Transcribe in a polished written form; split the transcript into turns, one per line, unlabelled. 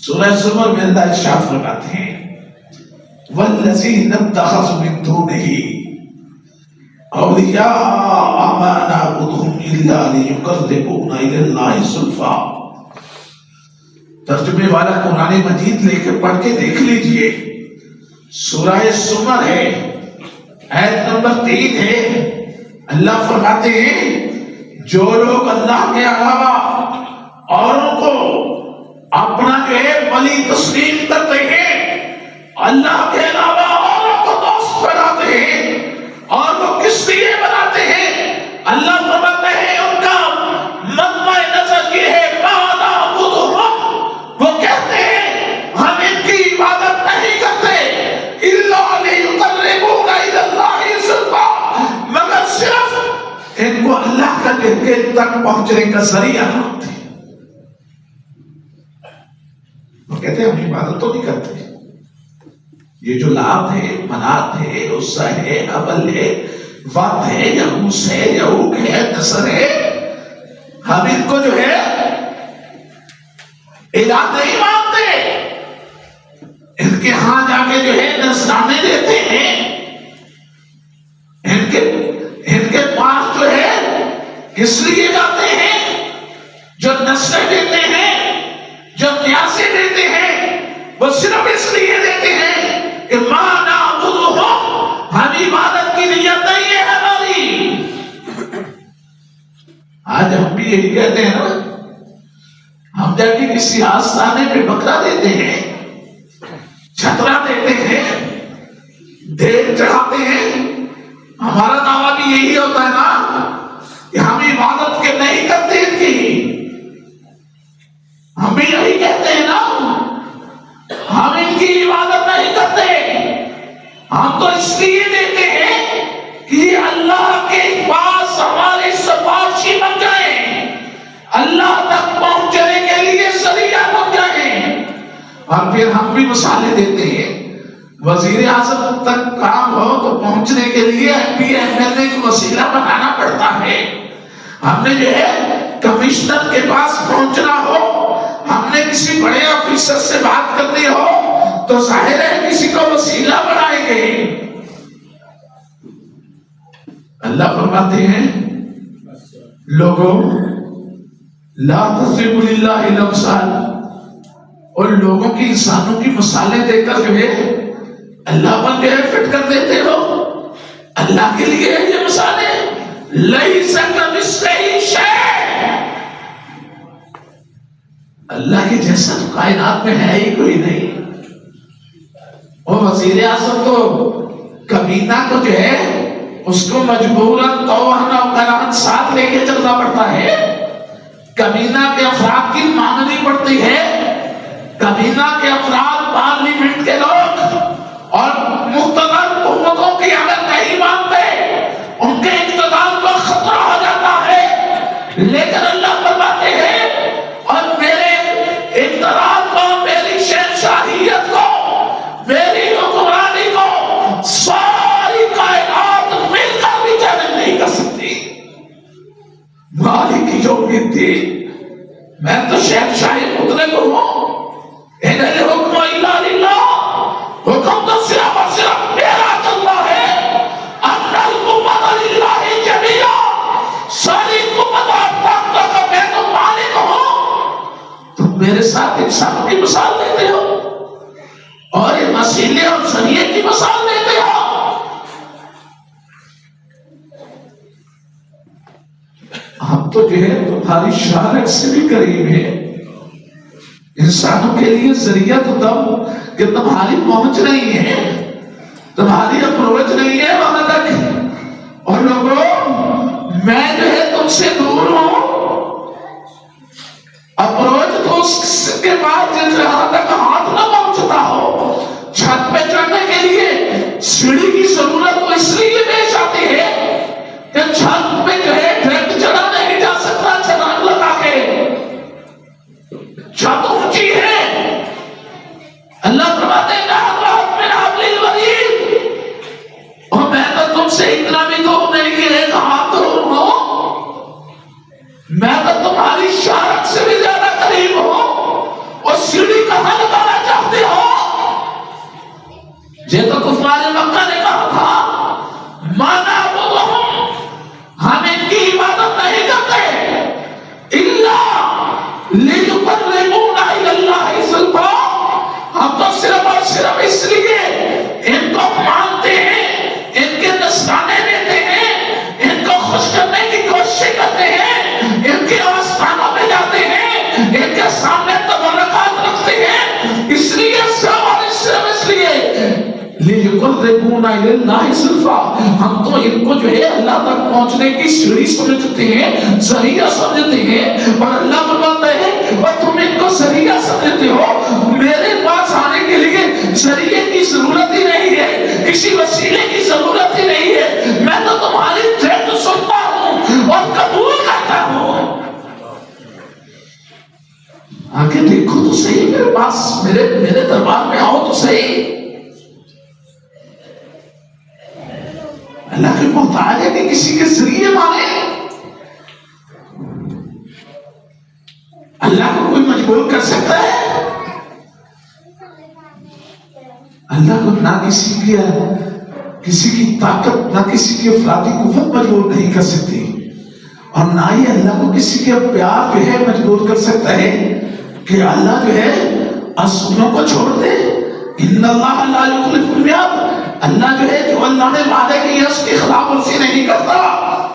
سورہ زمر میں اللہ ارشاد فرماتے ہیں والذین اتخذوا من دونہ اولیاء ما نعبدهم الا لیقربونا الی اللہ زلفی. ترجمے والا قرآن مجید لے کے پڑھ کے دیکھ لیجئے. سورہ زمر ہے، آیت نمبر 3 ہے. اللہ فرماتے ہیں جو لوگ اللہ کے علاوہ اوروں کو اپنا جو ہے ولی تسلیم کرتے ہیں، اللہ کے علاوہ اوروں کو دوست بناتے ہیں، اور وہ کس لیے بناتے ہیں؟ اللہ فرماتے ہیں ان کا مطمع نظر یہ ہے مانا بدھم، وہ کہتے ہیں ہم ان کی عبادت نہیں کرتے الا لیقربونا الی اللہ زلفی، مگر صرف ان کو اللہ کا کے تک پہنچنے کا ذریعہ مانتے ہیں. وہ کہتے ہیں ہم عبادت تو نہیں کرتے، یہ جو لات ہے، منات ہے، عزا ہے، حبل ہے، وقت ہے، یغوث ہے، یعوق ہے، نصر ہے، ہم ان کو جو ہے الہ نہیں مانتے. ان کے ہاں جا کے جو ہے نذرانے دیتے ہیں، ان کے پاس جو ہے کس لیے جاتے ہیں؟ جو نذریں دیتے ہیں، جو نیازیں دیتے ہیں، وہ صرف اس لیے دیتے ہیں کہ ما نعبدہم، ہم عبادت کی نیت نہیں ہے ہماری. آج ہم بھی یہی کہتے ہیں نا، ہم جا کے کسی آستانے پہ بکرا دیتے ہیں، چھترا دیتے ہیں، دیر چڑھاتے ہیں. ہمارا دعویٰ بھی یہی ہوتا ہے نا کہ ہم عبادت کے نہیں کرتے ان کی. ہم بھی یہی کہتے ہیں نا ہم ان کی عبادت نہیں کرتے، ہم تو اس لیے دیتے ہیں کہ اللہ کے پاس ہماری سفارشی بن جائیں، اللہ تک پہنچنے کے لیے ذریعہ بن جائیں. اور پھر ہم بھی مثالیں دیتے ہیں، وزیر اعظم تک کام ہو تو پہنچنے کے لیے MP/MLA کو وسیلہ بنانا پڑتا ہے. ہم نے جو ہے کمشنر کے پاس پہنچنا ہو، ہم نے کسی بڑے آفیسر سے بات کرنی ہو تو ظاہر ہے کسی کو وسیلہ بنائیں گے. اللہ فرماتے ہیں لوگوں لا تضربوا للہ الامثال، اور لوگوں کی انسانوں کی مثالیں دے کر جو ہے اللہ پر جو ہے فٹ کر دیتے ہو. اللہ کے لیے یہ مثالیں لیس کمثلہ شیء، اللہ کے جیسا تو کائنات میں ہے ہی کوئی نہیں. اور وزیر اعظم کو کابینہ کو جو ہے اس کو مجبوراً توہن و کران ساتھ لے کے چلنا پڑتا ہے. کابینہ کے افراد کی ماننی پڑتی ہے. کابینہ کے افراد پارلیمنٹ کے لوگ اور مقتدر حکومتوں کی اگر نہیں مانتے ان کے اقتدار پر خطرہ ہو جاتا ہے. لیکن اللہ فرماتے ہیں اور میرے اقتدار کو، میری شہنشاہیت کو، میری حکمرانی کو ساری کائنات مل کر بھی چیلنج نہیں کر سکتی. مالک یوم الدین، میں تو شہنشاہی پتلے کو ہوں، ان الحکم الا للہ، حکم تو صرف اور صرف میرا چلتا ہے. ان القوۃ للہ جمیعا، ساری قوت اور طاقتوں کا میں تو مالک ہوں. تم میرے ساتھ انسانوں کی مثال دیتے ہو اور یہ وسیلے اور ذریعے کی مثال دیتے ہو. ہم تو جو ہے تمہاری شہادت سے بھی قریب ہے. انسانوں کے لیے ذریعہ تو تم کہ تمہاری پہنچ نہیں ہے، تمہاری اپروچ نہیں ہے وہاں تک. اور لوگوں میں جو ہے تم سے دور ہوں. اپروچ تو اس کے بعد جہاں تک ہاتھ نہ پہنچتا ہو. چھت پہ چڑھنے کے لیے سیڑھی کی ضرورت تو اس لیے پیش آتی ہے کہ چھت پہ جو ہے ڈائریکٹ چڑھا نہیں جا سکتا چھلانگ لگا کے. چھت اونچی ہے. اللہ فرماتے ہیں اور میں تو تم سے اتنا بھی دور نہیں کہ ایک ہاتھ دور ہوں، میں تو تمہاری شہادت سے بھی زیادہ قریب ہوں. اور سیڑھی کہاں یہ تو کفار مکہ نے کہا تھا مانا ہم ان کی عبادت نہیں کرتے الا لِيُقَرِّبُونَ إِلَى اللَّهِ زُلْفَىٰ، ہم تو صرف اور صرف اس لیے ان کو مانتے ہیں، ان کے نذرانے لیتے ہیں، ان کو خوش کرنے کی کوشش کرتے ہیں، ان کے آستانوں میں جاتے ہیں، ان کے سامنے تبرکات رکھتے ہیں، اس لیے صرف اور صرف اس لیے لِيُقَرِّبُونَ إِلَى اللَّهِ زُلْفَىٰ، ہم تو ان کو جو ہے اللہ تک پہنچنے کی سیڑھی سمجھتے ہیں، ذریعہ سمجھتے ہیں، اور اللہ فرماتا ہے اور تم ان کو ذریعہ سمجھتے ہو، میرے پاس آنے کے لیے ذریعے کی ضرورت ہی نہیں ہے، کسی وسیلے کی ضرورت ہی نہیں ہے، میں تو تمہاری ٹریک سنتا ہوں اور قبول کرتا ہوں۔ آگے دیکھو تو صحیح، میرے پاس میرے دربار میں آؤ تو صحیح۔ اللہ کے محتاج ہے کہ کسی کے ذریعے مانے، اللہ کو کوئی مجبور کر سکتا ہے؟ اللہ کو نہ کسی کی طاقت، نہ کسی کی افرادی قوت مجبور نہیں کر سکتی، اور نہ ہی اللہ کو کسی کے پیار جو ہے مجبور کر سکتا ہے کہ اللہ جو ہے اصولوں کو چھوڑ دے۔ ان اللہ لا یخلف المیعاد، اللہ جو ہے جو اللہ نے وعدے کی ہے اس کی خلاف ورزی نہیں کرتا۔